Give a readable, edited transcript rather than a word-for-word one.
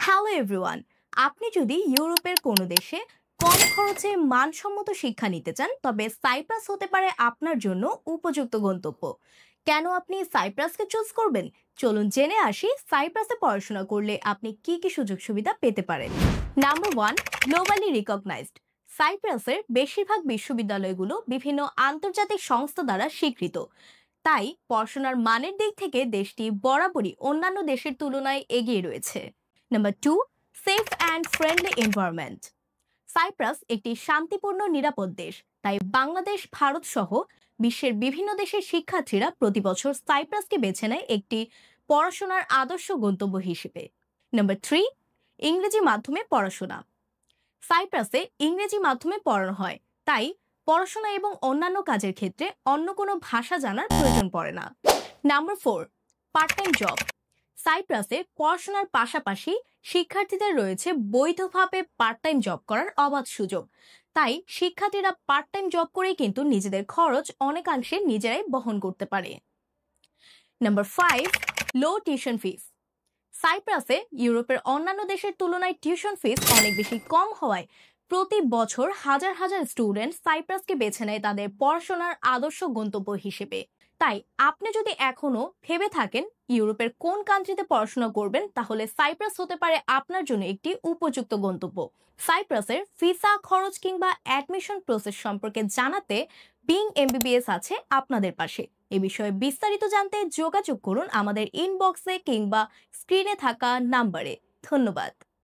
Hello everyone. আপনি যদি ইউরোপের কোনো দেশে কম খরচে মানসম্মত শিক্ষা নিতে চান তবে সাইপ্রাস হতে পারে আপনার জন্য উপযুক্ত গন্তব্য। কেন আপনি সাইপ্রাসকে চুজ করবেন? চলুন জেনে আসি সাইপ্রাসে পড়াশোনা করলে আপনি কি কি সুযোগ সুবিধা পেতে পারেন। Number one, globally recognized. সাইপ্রাসের বেশিরভাগ বিশ্ববিদ্যালয়গুলো বিভিন্ন আন্তর্জাতিক সংস্থা দ্বারা স্বীকৃত। তাই পড়াশোনার মানের দিক থেকে দেশটি বরাবরই অন্যান্য দেশের তুলনায় এগিয়ে রয়েছে। Number two, safe and friendly environment. Cyprus একটি শান্তিপূর্ণ নিরাপদ দেশ, তাই বাংলাদেশ, ভারত সহ বিশ্বের বিভিন্ন দেশের শিক্ষার্থীরা প্রতি বছর সাইপ্রাসকে বেছে নেয় একটি পড়াশোনার আদর্শ গন্তব্য হিসেবে। নাম্বার থ্রি, ইংরেজি মাধ্যমে পড়াশোনা। সাইপ্রাসে ইংরেজি মাধ্যমে পড়ানো হয়, তাই পড়াশোনা এবং অন্যান্য কাজের ক্ষেত্রে অন্য কোনো ভাষা জানার প্রয়োজন পড়ে না। Number four, part time job. সাইপ্রাসে পড়াশোনার পাশাপাশি শিক্ষার্থীদের রয়েছে বৈধভাবে পার্ট টাইম জব করার অবাধ সুযোগ। তাই শিক্ষার্থীরা পার্ট টাইম জব করেই কিন্তু নিজেদের খরচ অনেকাংশে নিজেরাই বহন করতে পারে। নাম্বার ফাইভ, লো টিউশন ফিস। সাইপ্রাসে ইউরোপের অন্যান্য দেশের তুলনায় টিউশন ফিস অনেক বেশি কম হওয়ায় প্রতি বছর হাজার হাজার স্টুডেন্ট সাইপ্রাসকে বেছে নেয় তাদের পড়াশোনার আদর্শ গন্তব্য হিসেবে। তাই আপনি যদি এখনো ভেবে থাকেন ইউরোপের কোন কান্ট্রিতে পড়াশোনা করবেন, তাহলে সাইপ্রাস হতে পারে আপনার জন্য একটি উপযুক্ত গন্তব্য। সাইপ্রাসের ভিসা খরচ কিংবা অ্যাডমিশন প্রসেস সম্পর্কে জানাতে বিং এমবিবিএস আছে আপনাদের পাশে। এ বিষয়ে বিস্তারিত জানতে যোগাযোগ করুন আমাদের ইনবক্সে কিংবা স্ক্রিনে থাকা নাম্বারে। ধন্যবাদ।